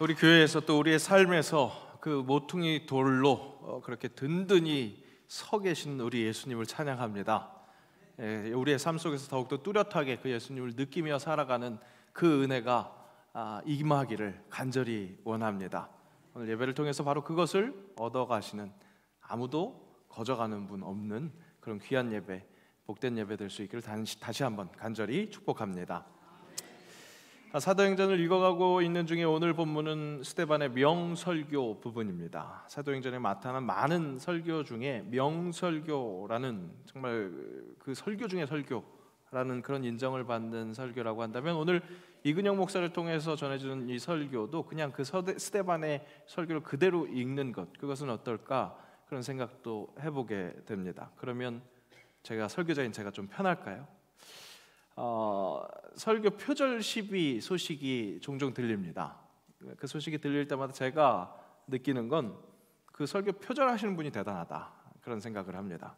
우리 교회에서 또 우리의 삶에서 그 모퉁이 돌로 그렇게 든든히 서 계신 우리 예수님을 찬양합니다. 우리의 삶 속에서 더욱더 뚜렷하게 그 예수님을 느끼며 살아가는 그 은혜가 임하기를 간절히 원합니다. 오늘 예배를 통해서 바로 그것을 얻어가시는, 아무도 거저가는 분 없는 그런 귀한 예배, 복된 예배 될 수 있기를 다시 한번 간절히 축복합니다. 사도행전을 읽어가고 있는 중에 오늘 본문은 스데반의 명설교 부분입니다. 사도행전에 나타난 많은 설교 중에 명설교라는, 정말 그 설교 중에 설교라는 그런 인정을 받는 설교라고 한다면, 오늘 이근영 목사를 통해서 전해주는 이 설교도 그냥 그 스데반의 설교를 그대로 읽는 것, 그것은 어떨까 그런 생각도 해보게 됩니다. 그러면 제가 설교자인 제가 좀 편할까요? 설교 표절 시비 소식이 종종 들립니다. 그 소식이 들릴 때마다 제가 느끼는 건 그 설교 표절하시는 분이 대단하다, 그런 생각을 합니다.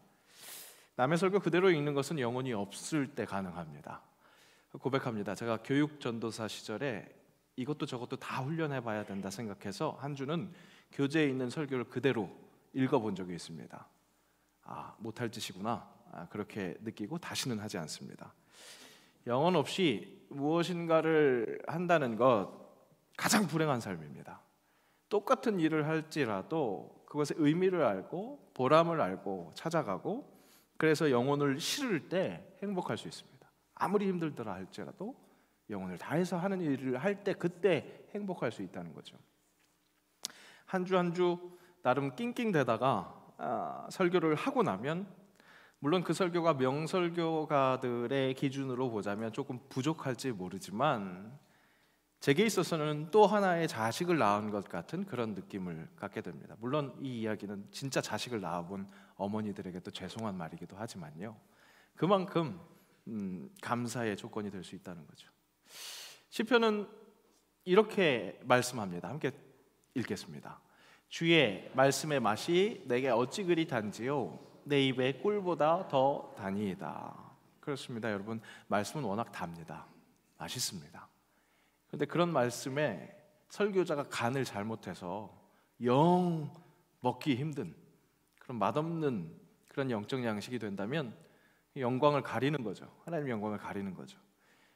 남의 설교 그대로 읽는 것은 영혼이 없을 때 가능합니다. 고백합니다. 제가 교육 전도사 시절에 이것도 저것도 다 훈련해 봐야 된다 생각해서 한 주는 교재에 있는 설교를 그대로 읽어본 적이 있습니다. 못할 짓이구나, 그렇게 느끼고 다시는 하지 않습니다. 영혼 없이 무엇인가를 한다는 것, 가장 불행한 삶입니다. 똑같은 일을 할지라도 그것의 의미를 알고 보람을 알고 찾아가고, 그래서 영혼을 실을 때 행복할 수 있습니다. 아무리 힘들더라 할지라도 영혼을 다해서 하는 일을 할 때, 그때 행복할 수 있다는 거죠. 한 주 한 주 나름 낑낑대다가 설교를 하고 나면, 물론 그 설교가 명설교가들의 기준으로 보자면 조금 부족할지 모르지만, 제게 있어서는 또 하나의 자식을 낳은 것 같은 그런 느낌을 갖게 됩니다. 물론 이 이야기는 진짜 자식을 낳아본 어머니들에게 또 죄송한 말이기도 하지만요, 그만큼 감사의 조건이 될 수 있다는 거죠. 시편은 이렇게 말씀합니다. 함께 읽겠습니다. 주의 말씀의 맛이 내게 어찌 그리 단지요, 내 입에 꿀보다 더 다니이다. 그렇습니다. 여러분, 말씀은 워낙 답니다. 맛있습니다. 그런데 그런 말씀에 설교자가 간을 잘못해서 영 먹기 힘든, 그런 맛없는 그런 영적 양식이 된다면 영광을 가리는 거죠. 하나님의 영광을 가리는 거죠.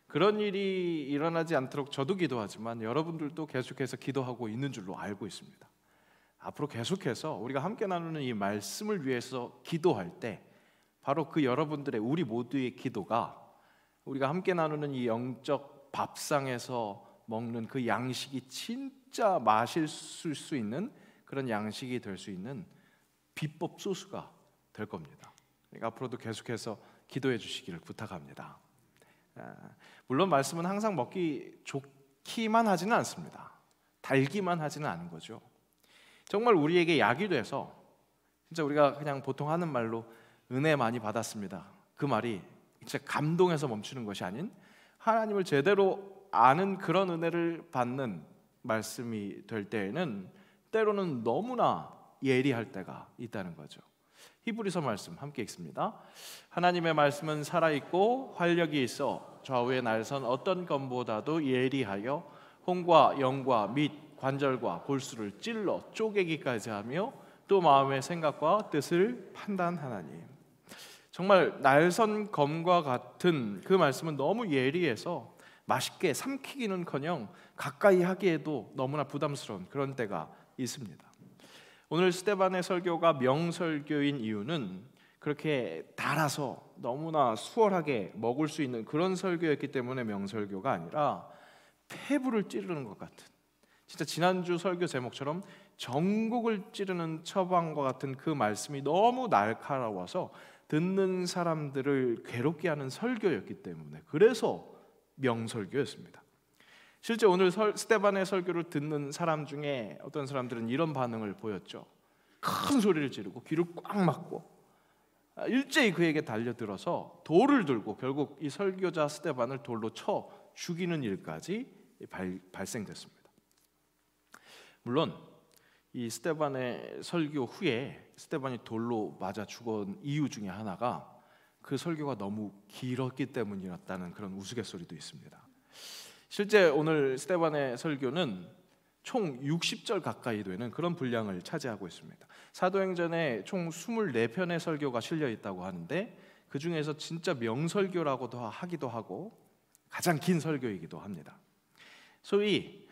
그런 일이 일어나지 않도록 저도 기도하지만 여러분들도 계속해서 기도하고 있는 줄로 알고 있습니다. 앞으로 계속해서 우리가 함께 나누는 이 말씀을 위해서 기도할 때, 바로 그 여러분들의, 우리 모두의 기도가 우리가 함께 나누는 이 영적 밥상에서 먹는 그 양식이 진짜 맛있을 수 있는 그런 양식이 될 수 있는 비법 소스가 될 겁니다. 그러니까 앞으로도 계속해서 기도해 주시기를 부탁합니다. 물론 말씀은 항상 먹기 좋기만 하지는 않습니다. 달기만 하지는 않은 거죠. 정말 우리에게 약이 돼서, 진짜 우리가 그냥 보통 하는 말로 은혜 많이 받았습니다, 그 말이 진짜 감동해서 멈추는 것이 아닌, 하나님을 제대로 아는 그런 은혜를 받는 말씀이 될 때에는 때로는 너무나 예리할 때가 있다는 거죠. 히브리서 말씀 함께 읽습니다. 하나님의 말씀은 살아있고 활력이 있어 좌우에 날선 어떤 검보다도 예리하여 혼과 영과 및 관절과 골수를 찔러 쪼개기까지 하며 또 마음의 생각과 뜻을 판단하나니. 정말 날선 검과 같은 그 말씀은 너무 예리해서 맛있게 삼키기는커녕 가까이 하기에도 너무나 부담스러운 그런 때가 있습니다. 오늘 스데반의 설교가 명설교인 이유는 그렇게 달아서 너무나 수월하게 먹을 수 있는 그런 설교였기 때문에 명설교가 아니라 폐부를 찌르는 것 같은, 진짜 지난주 설교 제목처럼 전곡을 찌르는 처방과 같은 그 말씀이 너무 날카로워서 듣는 사람들을 괴롭게 하는 설교였기 때문에, 그래서 명설교였습니다. 실제 오늘 스데반의 설교를 듣는 사람 중에 어떤 사람들은 이런 반응을 보였죠. 큰 소리를 지르고 귀를 꽉 막고 일제히 그에게 달려들어서 돌을 들고 결국 이 설교자 스데반을 돌로 쳐 죽이는 일까지 발생됐습니다. 물론 이 스데반의 설교 후에 스데반이 돌로 맞아 죽은 이유 중에 하나가 그 설교가 너무 길었기 때문이었다는 그런 우스갯소리도 있습니다. 실제 오늘 스데반의 설교는 총 60절 가까이 되는 그런 분량을 차지하고 있습니다. 사도행전에 총 24편의 설교가 실려 있다고 하는데 그 중에서 진짜 명설교라고도 하기도 하고 가장 긴 설교이기도 합니다. 소위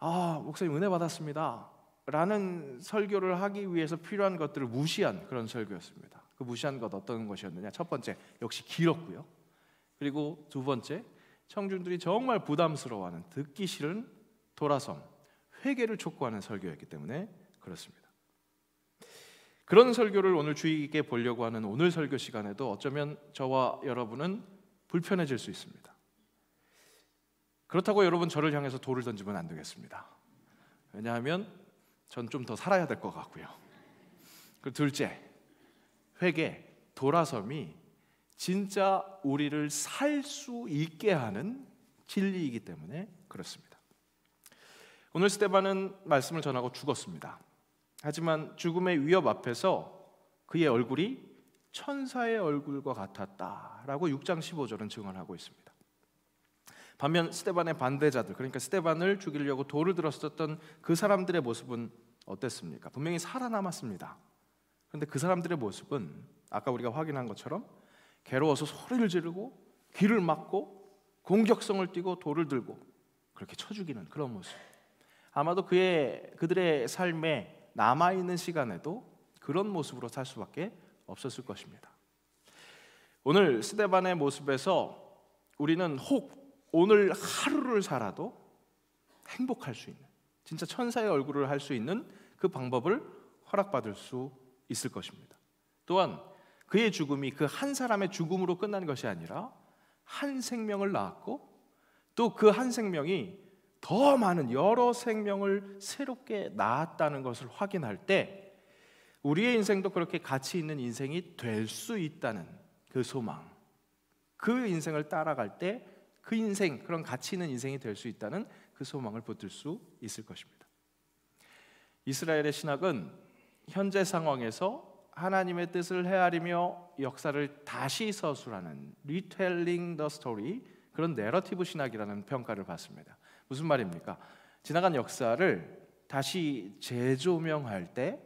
목사님 은혜 받았습니다 라는 설교를 하기 위해서 필요한 것들을 무시한 그런 설교였습니다. 그 무시한 것 어떤 것이었느냐? 첫 번째, 역시 길었고요. 그리고 두 번째, 청중들이 정말 부담스러워하는, 듣기 싫은 돌아섬, 회개를 촉구하는 설교였기 때문에 그렇습니다. 그런 설교를 오늘 주의 깊게 보려고 하는 오늘 설교 시간에도 어쩌면 저와 여러분은 불편해질 수 있습니다. 그렇다고 여러분 저를 향해서 돌을 던지면 안 되겠습니다. 왜냐하면 전 좀 더 살아야 될 것 같고요. 그리고 둘째, 회개, 돌아섬이 진짜 우리를 살 수 있게 하는 진리이기 때문에 그렇습니다. 오늘 스데반은 말씀을 전하고 죽었습니다. 하지만 죽음의 위협 앞에서 그의 얼굴이 천사의 얼굴과 같았다라고 6장 15절은 증언하고 있습니다. 반면 스데반의 반대자들, 그러니까 스데반을 죽이려고 돌을 들었었던 그 사람들의 모습은 어땠습니까? 분명히 살아남았습니다. 그런데 그 사람들의 모습은 아까 우리가 확인한 것처럼 괴로워서 소리를 지르고 귀를 막고 공격성을 띠고 돌을 들고 그렇게 쳐 죽이는 그런 모습. 아마도 그들의 삶에 남아있는 시간에도 그런 모습으로 살 수밖에 없었을 것입니다. 오늘 스데반의 모습에서 우리는 혹 오늘 하루를 살아도 행복할 수 있는, 진짜 천사의 얼굴을 할 수 있는 그 방법을 허락받을 수 있을 것입니다. 또한 그의 죽음이 그 한 사람의 죽음으로 끝난 것이 아니라 한 생명을 낳았고 또 그 한 생명이 더 많은 여러 생명을 새롭게 낳았다는 것을 확인할 때 우리의 인생도 그렇게 가치 있는 인생이 될 수 있다는 그 소망, 그 인생을 따라갈 때 그 인생, 그런 가치 있는 인생이 될 수 있다는 그 소망을 붙들 수 있을 것입니다. 이스라엘의 신학은 현재 상황에서 하나님의 뜻을 헤아리며 역사를 다시 서술하는 Retelling the Story, 그런 내러티브 신학이라는 평가를 받습니다. 무슨 말입니까? 지나간 역사를 다시 재조명할 때,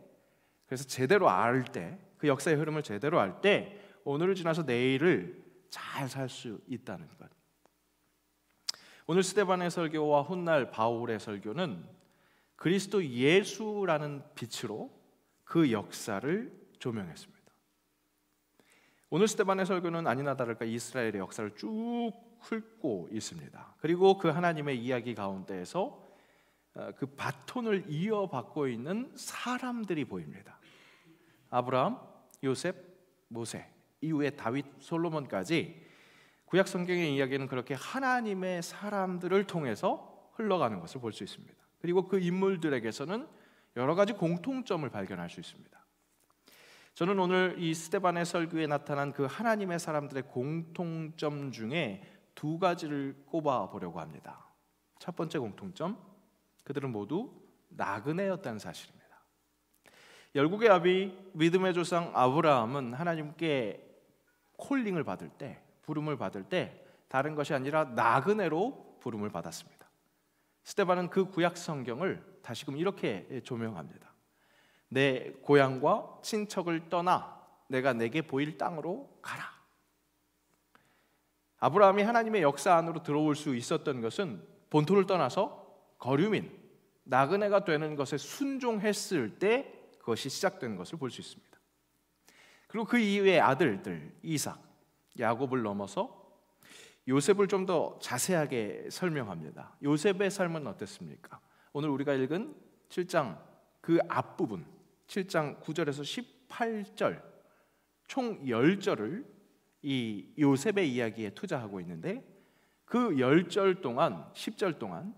그래서 제대로 알 때, 그 역사의 흐름을 제대로 알 때 오늘을 지나서 내일을 잘 살 수 있다는 것. 오늘 스데반의 설교와 훗날 바울의 설교는 그리스도 예수라는 빛으로 그 역사를 조명했습니다. 오늘 스데반의 설교는 아니나 다를까 이스라엘의 역사를 쭉 훑고 있습니다. 그리고 그 하나님의 이야기 가운데에서 그 바톤을 이어받고 있는 사람들이 보입니다. 아브라함, 요셉, 모세, 이후에 다윗, 솔로몬까지 구약 성경의 이야기는 그렇게 하나님의 사람들을 통해서 흘러가는 것을 볼 수 있습니다. 그리고 그 인물들에게서는 여러 가지 공통점을 발견할 수 있습니다. 저는 오늘 이 스데반의 설교에 나타난 그 하나님의 사람들의 공통점 중에 두 가지를 꼽아 보려고 합니다. 첫 번째 공통점, 그들은 모두 나그네였다는 사실입니다. 열국의 아비, 믿음의 조상 아브라함은 하나님께 콜링을 받을 때, 부름을 받을 때 다른 것이 아니라 나그네로 부름을 받았습니다. 스데반은 그 구약 성경을 다시금 이렇게 조명합니다. 내 고향과 친척을 떠나 내가 내게 보일 땅으로 가라. 아브라함이 하나님의 역사 안으로 들어올 수 있었던 것은 본토를 떠나서 거류민, 나그네가 되는 것에 순종했을 때 그것이 시작된 것을 볼 수 있습니다. 그리고 그 이후의 아들들 이삭, 야곱을 넘어서 요셉을 좀 더 자세하게 설명합니다. 요셉의 삶은 어땠습니까? 오늘 우리가 읽은 7장 그 앞부분 7장 9절에서 18절 총 10절을 이 요셉의 이야기에 투자하고 있는데 그 10절 동안 10절 동안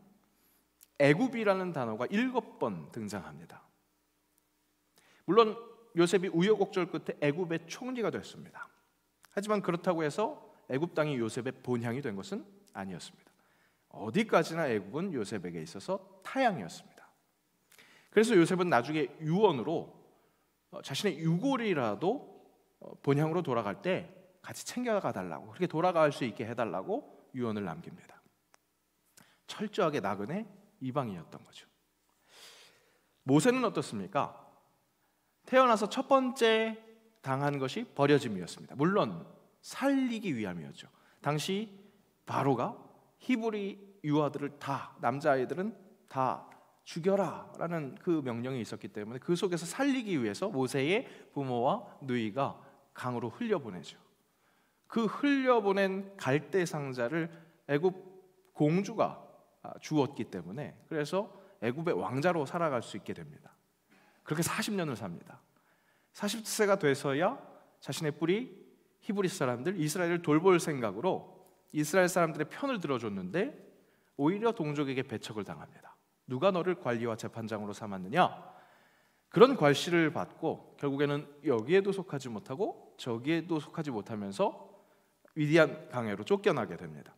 애굽이라는 단어가 7번 등장합니다. 물론 요셉이 우여곡절 끝에 애굽의 총리가 됐습니다. 하지만 그렇다고 해서 애굽 땅이 요셉의 본향이 된 것은 아니었습니다. 어디까지나 애굽은 요셉에게 있어서 타향이었습니다. 그래서 요셉은 나중에 유언으로 자신의 유골이라도 본향으로 돌아갈 때 같이 챙겨가 달라고, 그렇게 돌아갈 수 있게 해달라고 유언을 남깁니다. 철저하게 나그네 이방이었던 거죠. 모세는 어떻습니까? 태어나서 첫 번째 당한 것이 버려짐이었습니다. 물론 살리기 위함이었죠. 당시 바로가 히브리 유아들을 다, 남자아이들은 다 죽여라 라는 그 명령이 있었기 때문에 그 속에서 살리기 위해서 모세의 부모와 누이가 강으로 흘려보내죠. 그 흘려보낸 갈대 상자를 애굽 공주가 주었기 때문에 그래서 애굽의 왕자로 살아갈 수 있게 됩니다. 그렇게 40년을 삽니다. 40세가 돼서야 자신의 뿌리 히브리 사람들, 이스라엘을 돌볼 생각으로 이스라엘 사람들의 편을 들어줬는데 오히려 동족에게 배척을 당합니다. 누가 너를 관리와 재판장으로 삼았느냐? 그런 괄시를 받고 결국에는 여기에도 속하지 못하고 저기에도 속하지 못하면서 위대한 강해로 쫓겨나게 됩니다.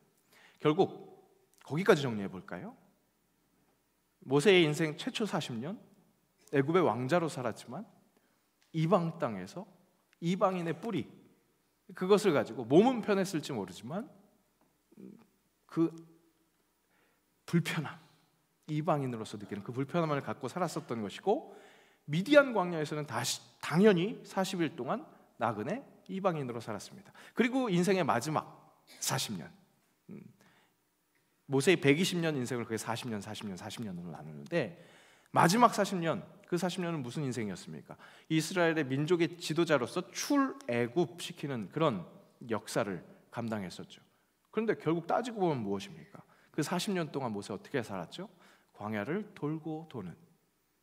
결국 거기까지 정리해 볼까요? 모세의 인생 최초 40년 애굽의 왕자로 살았지만 이방 땅에서 이방인의 뿌리, 그것을 가지고 몸은 편했을지 모르지만 그 불편함, 이방인으로서 느끼는 그 불편함을 갖고 살았었던 것이고, 미디안 광야에서는 당연히 40일 동안 나그네 이방인으로 살았습니다. 그리고 인생의 마지막 40년, 모세의 120년 인생을 그게 40년으로 나누는데 마지막 40년, 그 40년은 무슨 인생이었습니까? 이스라엘의 민족의 지도자로서 출애굽시키는 그런 역사를 감당했었죠. 그런데 결국 따지고 보면 무엇입니까? 그 40년 동안 모세 어떻게 살았죠? 광야를 돌고 도는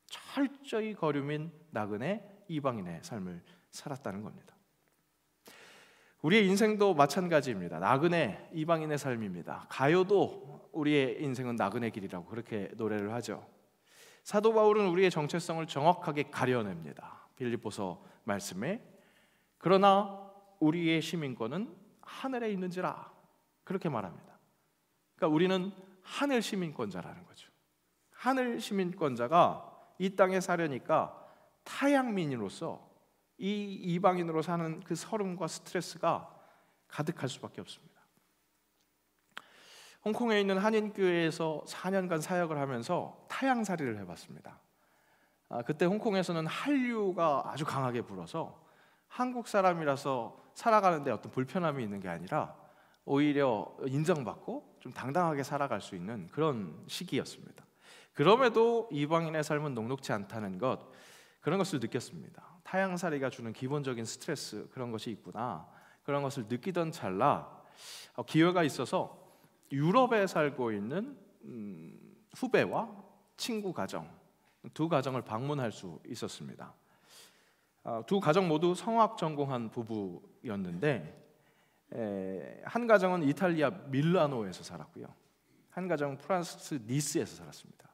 철저히 거류민 나그네 이방인의 삶을 살았다는 겁니다. 우리의 인생도 마찬가지입니다. 나그네 이방인의 삶입니다. 가요도 우리의 인생은 나그네 길이라고 그렇게 노래를 하죠. 사도 바울은 우리의 정체성을 정확하게 가려냅니다. 빌립보서 말씀에 그러나 우리의 시민권은 하늘에 있는지라 그렇게 말합니다. 그러니까 우리는 하늘 시민권자라는 거죠. 하늘 시민권자가 이 땅에 사려니까 타향민으로서 이 이방인으로 사는 그 서름과 스트레스가 가득할 수밖에 없습니다. 홍콩에 있는 한인교회에서 4년간 사역을 하면서 타향살이를 해봤습니다. 그때 홍콩에서는 한류가 아주 강하게 불어서 한국 사람이라서 살아가는데 어떤 불편함이 있는 게 아니라 오히려 인정받고 좀 당당하게 살아갈 수 있는 그런 시기였습니다. 그럼에도 이방인의 삶은 녹록지 않다는 것, 그런 것을 느꼈습니다. 타향살이가 주는 기본적인 스트레스, 그런 것이 있구나, 그런 것을 느끼던 찰나 기회가 있어서 유럽에 살고 있는 후배와 친구 가정, 두 가정을 방문할 수 있었습니다. 두 가정 모두 성악 전공한 부부였는데 한 가정은 이탈리아 밀라노에서 살았고요, 한 가정은 프랑스 니스에서 살았습니다.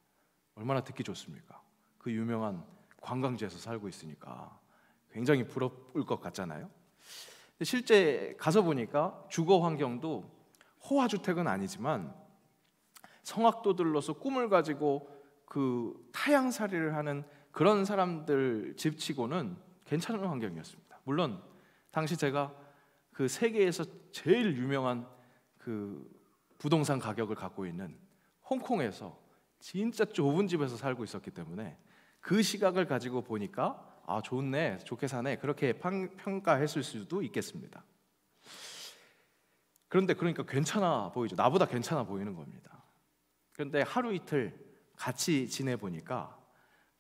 얼마나 듣기 좋습니까? 그 유명한 관광지에서 살고 있으니까 굉장히 부러울 것 같잖아요. 실제 가서 보니까 주거 환경도 호화주택은 아니지만 성악도들로서 꿈을 가지고 그 타향살이를 하는 그런 사람들 집치고는 괜찮은 환경이었습니다. 물론 당시 제가 그 세계에서 제일 유명한 그 부동산 가격을 갖고 있는 홍콩에서 진짜 좁은 집에서 살고 있었기 때문에 그 시각을 가지고 보니까 아, 좋네, 좋게 사네, 그렇게 평가했을 수도 있겠습니다. 그런데 그러니까 괜찮아 보이죠. 나보다 괜찮아 보이는 겁니다. 그런데 하루 이틀 같이 지내보니까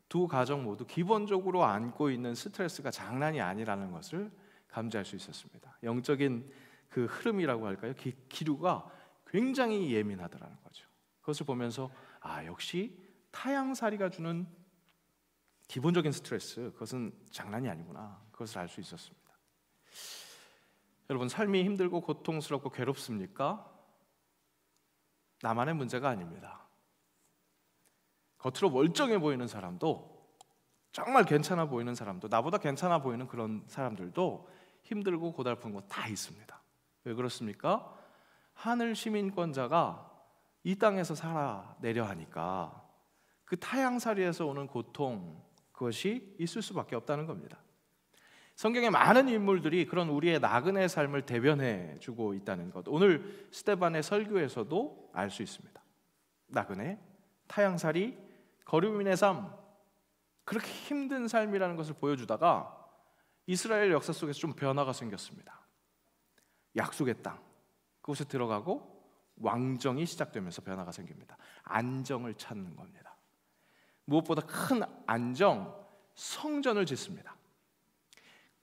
두 가정 모두 기본적으로 안고 있는 스트레스가 장난이 아니라는 것을 감지할 수 있었습니다. 영적인 그 흐름이라고 할까요? 기류가 굉장히 예민하더라는 거죠. 그것을 보면서 아, 역시 타향살이가 주는 기본적인 스트레스, 그것은 장난이 아니구나, 그것을 알 수 있었습니다. 여러분, 삶이 힘들고 고통스럽고 괴롭습니까? 나만의 문제가 아닙니다. 겉으로 멀쩡해 보이는 사람도, 정말 괜찮아 보이는 사람도, 나보다 괜찮아 보이는 그런 사람들도 힘들고 고달픈 거 다 있습니다. 왜 그렇습니까? 하늘 시민권자가 이 땅에서 살아내려 하니까 그 타향살이에서 오는 고통, 그것이 있을 수밖에 없다는 겁니다. 성경의 많은 인물들이 그런 우리의 나그네 삶을 대변해 주고 있다는 것, 오늘 스데반의 설교에서도 알 수 있습니다. 나그네, 타향살이, 거류민의 삶, 그렇게 힘든 삶이라는 것을 보여주다가 이스라엘 역사 속에서 좀 변화가 생겼습니다. 약속의 땅, 그곳에 들어가고 왕정이 시작되면서 변화가 생깁니다. 안정을 찾는 겁니다. 무엇보다 큰 안정, 성전을 짓습니다.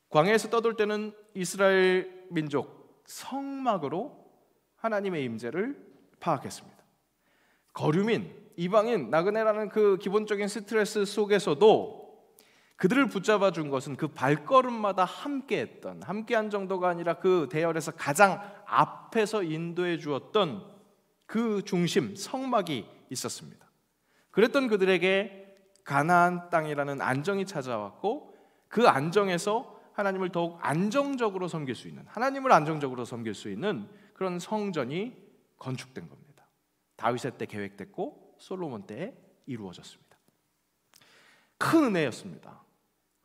광야에서 떠돌 때는 이스라엘 민족 성막으로 하나님의 임재를 파악했습니다. 거류민, 이방인, 나그네라는 그 기본적인 스트레스 속에서도 그들을 붙잡아 준 것은 그 발걸음마다 함께한 정도가 아니라 그 대열에서 가장 앞에서 인도해 주었던 그 중심, 성막이 있었습니다. 그랬던 그들에게 가나안 땅이라는 안정이 찾아왔고, 그 안정에서 하나님을 더욱 안정적으로 섬길 수 있는, 하나님을 안정적으로 섬길 수 있는 그런 성전이 건축된 겁니다. 다윗의 때 계획됐고 솔로몬 때에 이루어졌습니다. 큰 은혜였습니다.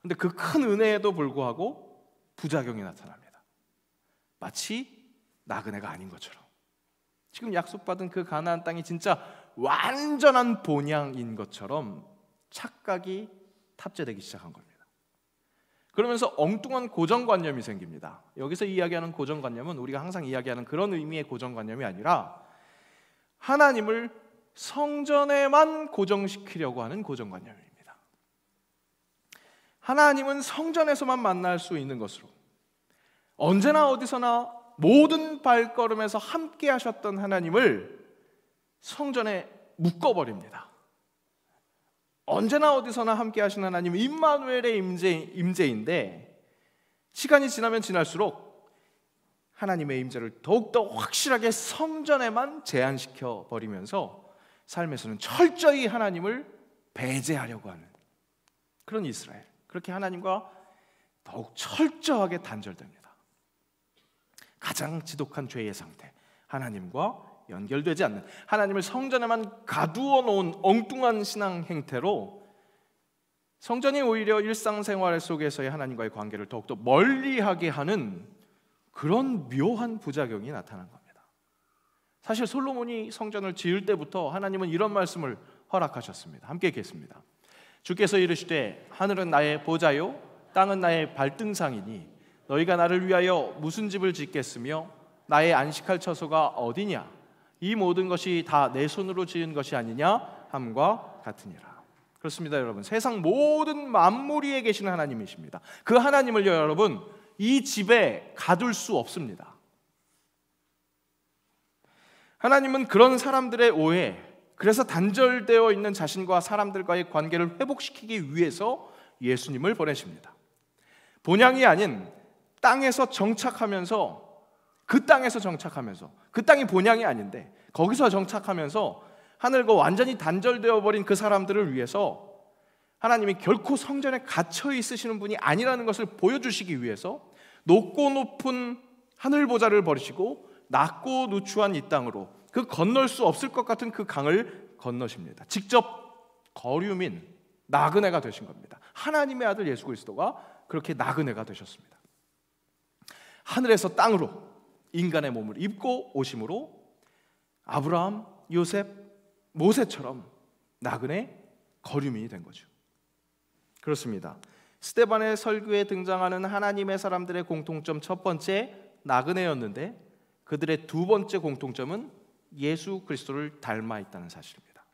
근데 그 큰 은혜에도 불구하고 부작용이 나타납니다. 마치 나그네가 아닌 것처럼. 지금 약속받은 그 가나안 땅이 진짜 완전한 본향인 것처럼 착각이 탑재되기 시작한 겁니다. 그러면서 엉뚱한 고정관념이 생깁니다. 여기서 이야기하는 고정관념은 우리가 항상 이야기하는 그런 의미의 고정관념이 아니라 하나님을 성전에만 고정시키려고 하는 고정관념입니다. 하나님은 성전에서만 만날 수 있는 것으로, 언제나 어디서나 모든 발걸음에서 함께 하셨던 하나님을 성전에 묶어버립니다. 언제나 어디서나 함께 하신 하나님, 임마누엘의 임재인데 시간이 지나면 지날수록 하나님의 임재를 더욱더 확실하게 성전에만 제한시켜 버리면서 삶에서는 철저히 하나님을 배제하려고 하는 그런 이스라엘, 그렇게 하나님과 더욱 철저하게 단절됩니다. 가장 지독한 죄의 상태, 하나님과 연결되지 않는, 하나님을 성전에만 가두어 놓은 엉뚱한 신앙 행태로 성전이 오히려 일상생활 속에서의 하나님과의 관계를 더욱더 멀리하게 하는 그런 묘한 부작용이 나타난 겁니다. 사실 솔로몬이 성전을 지을 때부터 하나님은 이런 말씀을 허락하셨습니다. 함께 읽겠습니다. 주께서 이르시되 하늘은 나의 보좌요 땅은 나의 발등상이니 너희가 나를 위하여 무슨 집을 짓겠으며 나의 안식할 처소가 어디냐? 이 모든 것이 다 내 손으로 지은 것이 아니냐 함과 같으니라. 그렇습니다, 여러분. 세상 모든 만물 위에 계시는 하나님이십니다. 그 하나님을요, 여러분, 이 집에 가둘 수 없습니다. 하나님은 그런 사람들의 오해, 그래서 단절되어 있는 자신과 사람들과의 관계를 회복시키기 위해서 예수님을 보내십니다. 본향이 아닌 땅에서 정착하면서, 그 땅이 본향이 아닌데 거기서 정착하면서 하늘과 완전히 단절되어 버린 그 사람들을 위해서 하나님이 결코 성전에 갇혀 있으시는 분이 아니라는 것을 보여주시기 위해서 높고 높은 하늘 보좌를 버리시고 낮고 누추한 이 땅으로, 그 건널 수 없을 것 같은 그 강을 건너십니다. 직접 거류민, 나그네가 되신 겁니다. 하나님의 아들 예수 그리스도가 그렇게 나그네가 되셨습니다. 하늘에서 땅으로 인간의 몸을 입고 오심으로 아브라함, 요셉, 모세처럼 나그네, 거류민이 된 거죠. 그렇습니다. 스데반의 설교에 등장하는 하나님의 사람들의 공통점 첫 번째, 나그네였는데 그들의 두 번째 공통점은 예수 그리스도를 닮아 있다는 사실입니다.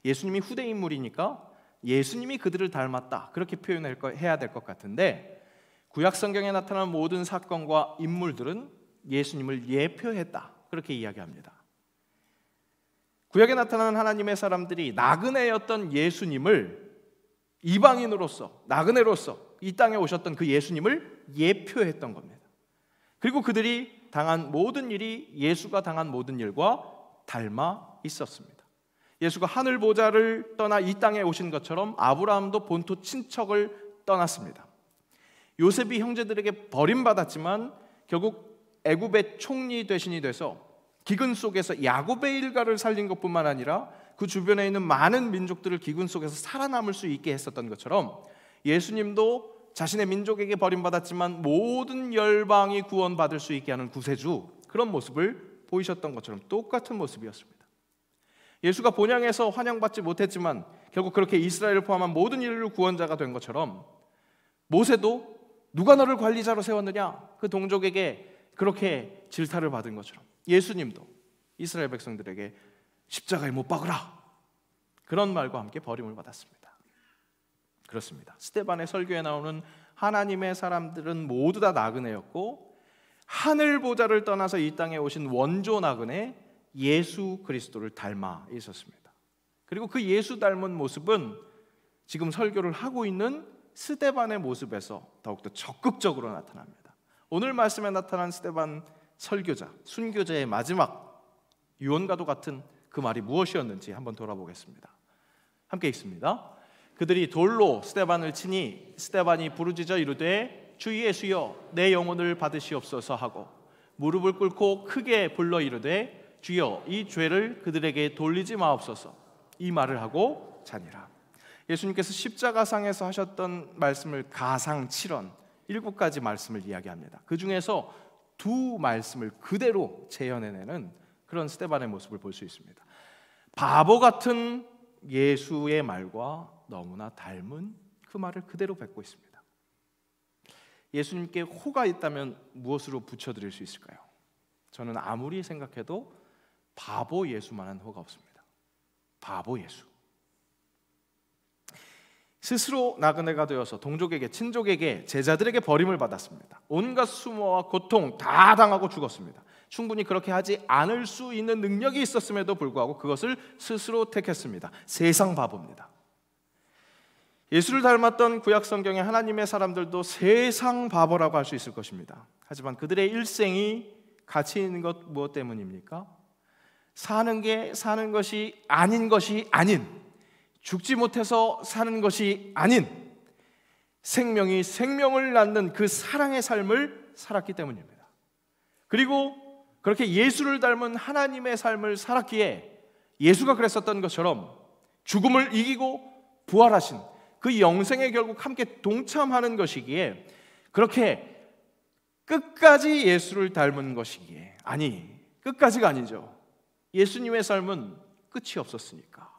예수님이 후대 인물이니까 예수님이 그들을 닮았다, 그렇게 표현해야 될 것 같은데 구약 성경에 나타난 모든 사건과 인물들은 예수님을 예표했다, 그렇게 이야기합니다. 구약에 나타난 하나님의 사람들이 나그네였던 예수님을 이방인으로서, 나그네로서 이 땅에 오셨던 그 예수님을 예표했던 겁니다. 그리고 그들이 당한 모든 일이 예수가 당한 모든 일과 닮아 있었습니다. 예수가 하늘 보좌를 떠나 이 땅에 오신 것처럼 아브라함도 본토 친척을 떠났습니다. 요셉이 형제들에게 버림받았지만 결국 애굽의 총리 대신이 돼서 기근 속에서 야곱의 일가를 살린 것뿐만 아니라 그 주변에 있는 많은 민족들을 기근 속에서 살아남을 수 있게 했었던 것처럼 예수님도 자신의 민족에게 버림받았지만 모든 열방이 구원받을 수 있게 하는 구세주, 그런 모습을 보이셨던 것처럼 똑같은 모습이었습니다. 예수가 본향에서 환영받지 못했지만 결국 그렇게 이스라엘을 포함한 모든 인류 구원자가 된 것처럼 모세도 누가 너를 관리자로 세웠느냐 그 동족에게 그렇게 질타를 받은 것처럼 예수님도 이스라엘 백성들에게 십자가에 못 박으라 그런 말과 함께 버림을 받았습니다. 그렇습니다. 스데반의 설교에 나오는 하나님의 사람들은 모두 다 나그네였고 하늘 보좌를 떠나서 이 땅에 오신 원조 나그네 예수 그리스도를 닮아 있었습니다. 그리고 그 예수 닮은 모습은 지금 설교를 하고 있는 스데반의 모습에서 더욱더 적극적으로 나타납니다. 오늘 말씀에 나타난 스데반 설교자, 순교자의 마지막 유언과도 같은 그 말이 무엇이었는지 한번 돌아보겠습니다. 함께 읽습니다. 그들이 돌로 스데반을 치니 스데반이 부르짖어 이르되 주 예수여 내 영혼을 받으시옵소서 하고 무릎을 꿇고 크게 불러 이르되 주여 이 죄를 그들에게 돌리지 마옵소서 이 말을 하고 자니라. 예수님께서 십자가상에서 하셨던 말씀을 가상 7원 7가지 말씀을 이야기합니다. 그 중에서 두 말씀을 그대로 재현해내는 그런 스데반의 모습을 볼 수 있습니다. 바보 같은 예수의 말과 너무나 닮은 그 말을 그대로 뱉고 있습니다. 예수님께 호가 있다면 무엇으로 붙여드릴 수 있을까요? 저는 아무리 생각해도 바보 예수만한 호가 없습니다. 바보 예수. 스스로 나그네가 되어서 동족에게, 친족에게, 제자들에게 버림을 받았습니다. 온갖 수모와 고통 다 당하고 죽었습니다. 충분히 그렇게 하지 않을 수 있는 능력이 있었음에도 불구하고 그것을 스스로 택했습니다. 세상 바보입니다. 예수를 닮았던 구약 성경의 하나님의 사람들도 세상 바보라고 할 수 있을 것입니다. 하지만 그들의 일생이 가치 있는 것 무엇 때문입니까? 사는 게 사는 것이 아닌 죽지 못해서 사는 것이 아닌 생명이 생명을 낳는 그 사랑의 삶을 살았기 때문입니다. 그리고 그렇게 예수를 닮은 하나님의 삶을 살았기에 예수가 그랬었던 것처럼 죽음을 이기고 부활하신 그 영생에 결국 함께 동참하는 것이기에 그렇게 끝까지 예수를 닮은 것이기에 끝까지가 아니죠. 예수님의 삶은 끝이 없었으니까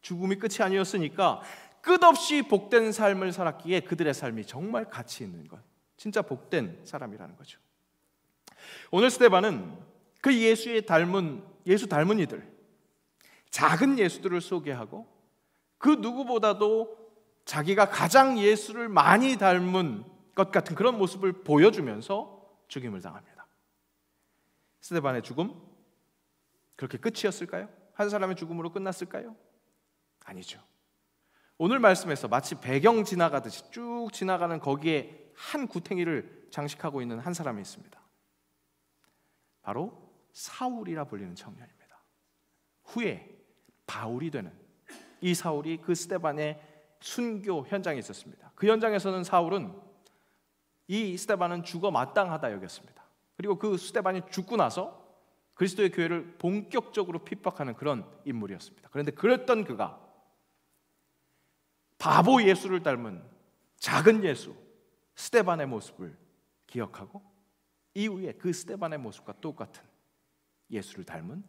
죽음이 끝이 아니었으니까 끝없이 복된 삶을 살았기에 그들의 삶이 정말 가치 있는 것 진짜 복된 사람이라는 거죠. 오늘 스데반은 그 예수 닮은 이들 작은 예수들을 소개하고 그 누구보다도 자기가 가장 예수를 많이 닮은 것 같은 그런 모습을 보여주면서 죽임을 당합니다. 스데반의 죽음 그렇게 끝이었을까요? 한 사람의 죽음으로 끝났을까요? 아니죠. 오늘 말씀에서 마치 배경 지나가듯이 쭉 지나가는 거기에 한 구탱이를 장식하고 있는 한 사람이 있습니다. 바로 사울이라 불리는 청년입니다. 후에 바울이 되는 이 사울이 그 스데반의 순교 현장에 있었습니다. 그 현장에서는 사울은 이 스데반은 죽어 마땅하다 여겼습니다. 그리고 그 스데반이 죽고 나서 그리스도의 교회를 본격적으로 핍박하는 그런 인물이었습니다. 그런데 그랬던 그가 바보 예수를 닮은 작은 예수 스데반의 모습을 기억하고 이후에 그 스데반의 모습과 똑같은 예수를 닮은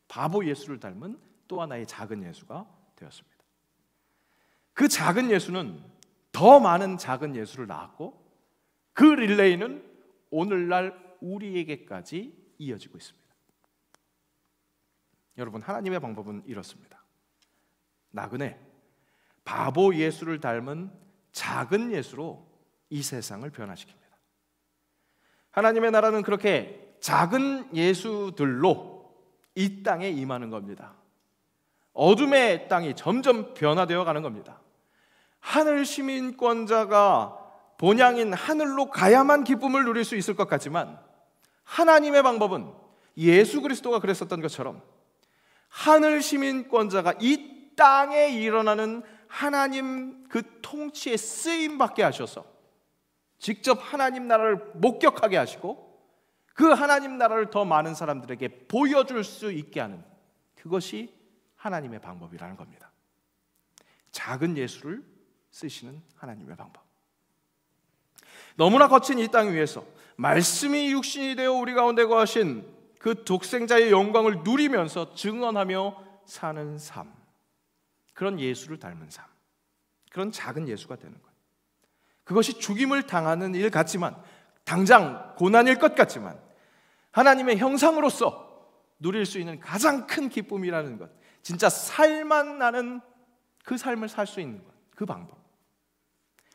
바보 예수를 닮은 또 하나의 작은 예수가 되었습니다. 그 작은 예수는 더 많은 작은 예수를 낳았고 그 릴레이는 오늘날 우리에게까지 이어지고 있습니다. 여러분, 하나님의 방법은 이렇습니다. 나그네 바보 예수를 닮은 작은 예수로 이 세상을 변화시킵니다. 하나님의 나라는 그렇게 작은 예수들로 이 땅에 임하는 겁니다. 어둠의 땅이 점점 변화되어 가는 겁니다. 하늘 시민권자가 본향인 하늘로 가야만 기쁨을 누릴 수 있을 것 같지만 하나님의 방법은 예수 그리스도가 그랬었던 것처럼 하늘 시민권자가 이 땅에 일어나는 하나님 그 통치에 쓰임받게 하셔서 직접 하나님 나라를 목격하게 하시고 그 하나님 나라를 더 많은 사람들에게 보여줄 수 있게 하는 그것이 하나님의 방법이라는 겁니다. 작은 예수를 쓰시는 하나님의 방법. 너무나 거친 이 땅 위에서 말씀이 육신이 되어 우리 가운데 거하신 그 독생자의 영광을 누리면서 증언하며 사는 삶. 그런 예수를 닮은 삶, 그런 작은 예수가 되는 것. 그것이 죽임을 당하는 일 같지만, 당장 고난일 것 같지만, 하나님의 형상으로서 누릴 수 있는 가장 큰 기쁨이라는 것, 진짜 살만 나는 그 삶을 살 수 있는 것, 그 방법.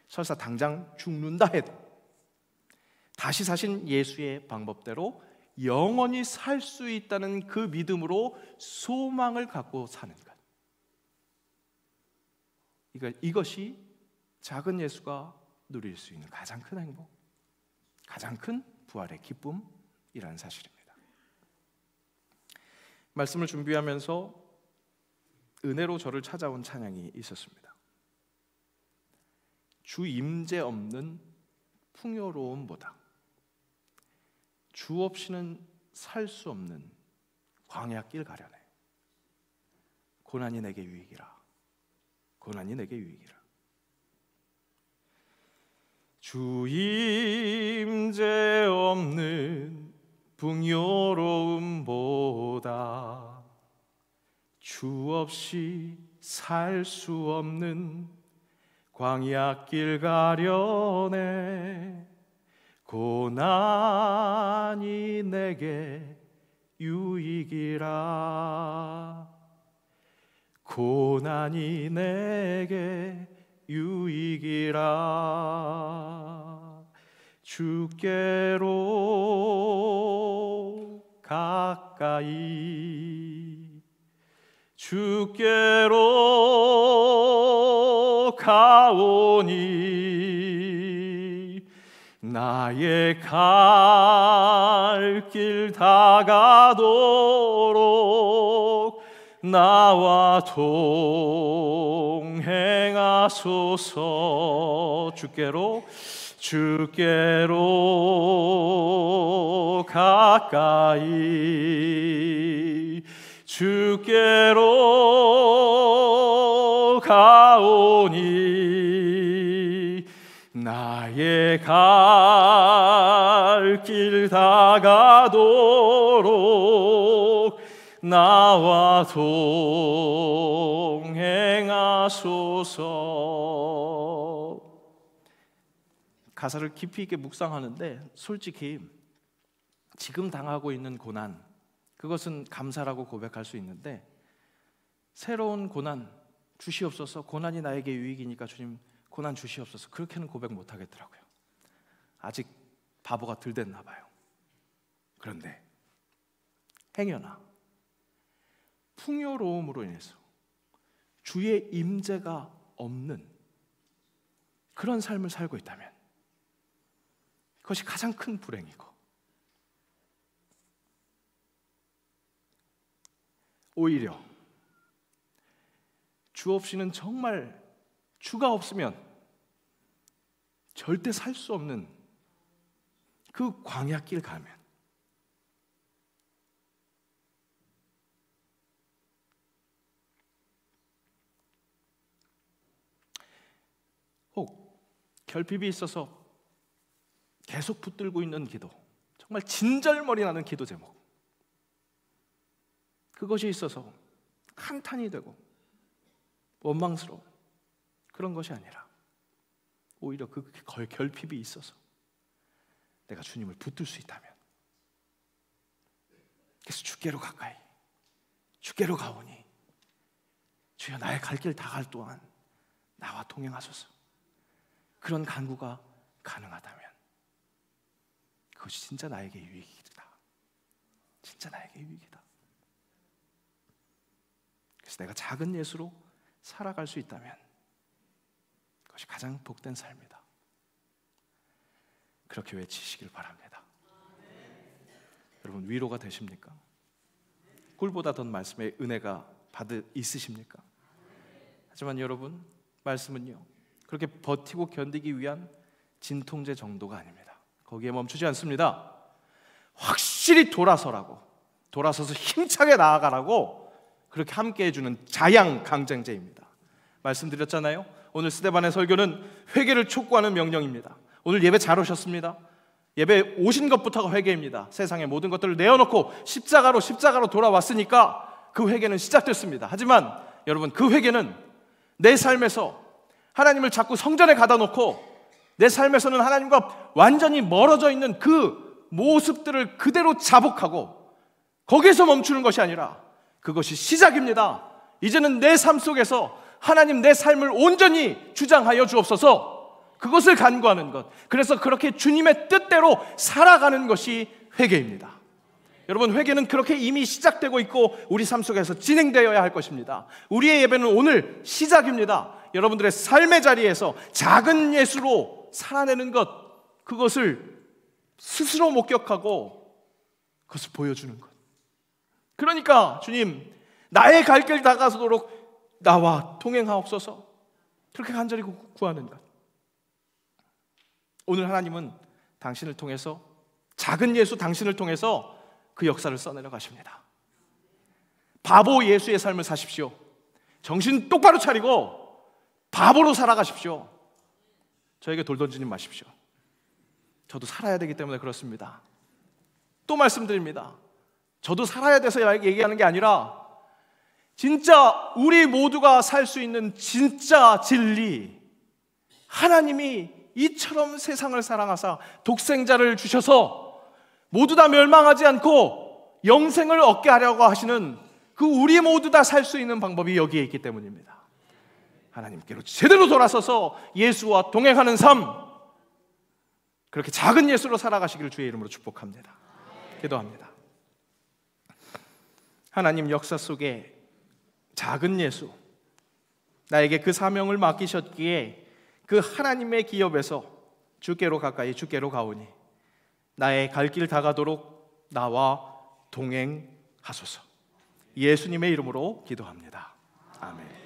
설사 당장 죽는다 해도 다시 사신 예수의 방법대로 영원히 살 수 있다는 그 믿음으로 소망을 갖고 사는 것. 이것이 작은 예수가 누릴 수 있는 가장 큰 행복, 가장 큰 부활의 기쁨이라는 사실입니다. 말씀을 준비하면서 은혜로 저를 찾아온 찬양이 있었습니다. 주 임재 없는 풍요로움보다 주 없이는 살 수 없는 광야길 가려네. 고난이 내게 유익이라. 고난이 내게 유익이라. 주 임재 없는 풍요로움보다 주 없이 살 수 없는 광야길 가려네. 고난이 내게 유익이라. 고난이 내게 유익이라. 주께로 가까이, 주께로 가오니 나의 갈 길 다가도록 나와 동행하소서. 주께로 가까이, 주께로 가오니 나의 갈 길 다가도록 나와 동행하소서. 가사를 깊이 있게 묵상하는데 솔직히 지금 당하고 있는 고난, 그것은 감사라고 고백할 수 있는데, 새로운 고난 주시옵소서, 고난이 나에게 유익이니까 주님 고난 주시옵소서, 그렇게는 고백 못하겠더라고요. 아직 바보가 덜 됐나 봐요. 그런데 행여나 풍요로움으로 인해서 주의 임재가 없는 그런 삶을 살고 있다면 그것이 가장 큰 불행이고, 오히려 주 없이는, 정말 주가 없으면 절대 살 수 없는 그 광야길 가면 혹 결핍이 있어서 계속 붙들고 있는 기도, 정말 진절머리 나는 기도 제목, 그것이 있어서 한탄이 되고 원망스러운 그런 것이 아니라 오히려 그 결핍이 있어서 내가 주님을 붙들 수 있다면, 그래서 주께로 가까이, 주께로 가오니 주여 나의 갈 길 다 갈 동안 나와 동행하소서, 그런 간구가 가능하다면 그것이 진짜 나에게 유익이다. 진짜 나에게 유익이다. 그래서 내가 작은 예수로 살아갈 수 있다면 그것이 가장 복된 삶이다. 그렇게 외치시길 바랍니다. 여러분, 위로가 되십니까? 꿀보다 더 말씀의 은혜가 있으십니까? 하지만 여러분, 말씀은요, 그렇게 버티고 견디기 위한 진통제 정도가 아닙니다. 거기에 멈추지 않습니다. 확실히 돌아서서 힘차게 나아가라고 그렇게 함께 해주는 자양 강장제입니다. 말씀드렸잖아요. 오늘 스데반의 설교는 회개를 촉구하는 명령입니다. 오늘 예배 잘 오셨습니다. 예배 오신 것부터가 회개입니다. 세상의 모든 것들을 내어놓고 십자가로 돌아왔으니까 그 회개는 시작됐습니다. 하지만 여러분, 그 회개는 내 삶에서 하나님을 자꾸 성전에 가다 놓고 내 삶에서는 하나님과 완전히 멀어져 있는 그 모습들을 그대로 자복하고 거기에서 멈추는 것이 아니라 그것이 시작입니다. 이제는 내 삶 속에서 하나님 내 삶을 온전히 주장하여 주옵소서, 그것을 간구하는 것, 그래서 그렇게 주님의 뜻대로 살아가는 것이 회개입니다. 여러분, 회개는 그렇게 이미 시작되고 있고 우리 삶 속에서 진행되어야 할 것입니다. 우리의 예배는 오늘 시작입니다. 여러분들의 삶의 자리에서 작은 예수로 살아내는 것, 그것을 스스로 목격하고 그것을 보여주는 것. 그러니까 주님, 나의 갈 길 다가서도록 나와 동행하옵소서, 그렇게 간절히 구하는 것. 오늘 하나님은 당신을 통해서, 작은 예수 당신을 통해서 그 역사를 써내려 가십니다. 바보 예수의 삶을 사십시오. 정신 똑바로 차리고 바보로 살아가십시오. 저에게 돌 던지지 마십시오. 저도 살아야 되기 때문에 그렇습니다. 또 말씀드립니다. 저도 살아야 돼서 얘기하는 게 아니라 진짜 우리 모두가 살 수 있는 진짜 진리, 하나님이 이처럼 세상을 사랑하사 독생자를 주셔서 모두 다 멸망하지 않고 영생을 얻게 하려고 하시는 그 우리 모두 다 살 수 있는 방법이 여기에 있기 때문입니다. 하나님께로 제대로 돌아서서 예수와 동행하는 삶, 그렇게 작은 예수로 살아가시기를 주의 이름으로 축복합니다. 기도합니다. 하나님, 역사 속에 작은 예수, 나에게 그 사명을 맡기셨기에 그 하나님의 기업에서 주께로 가까이 주께로 가오니 나의 갈 길 다가도록 나와 동행하소서. 예수님의 이름으로 기도합니다. 아멘.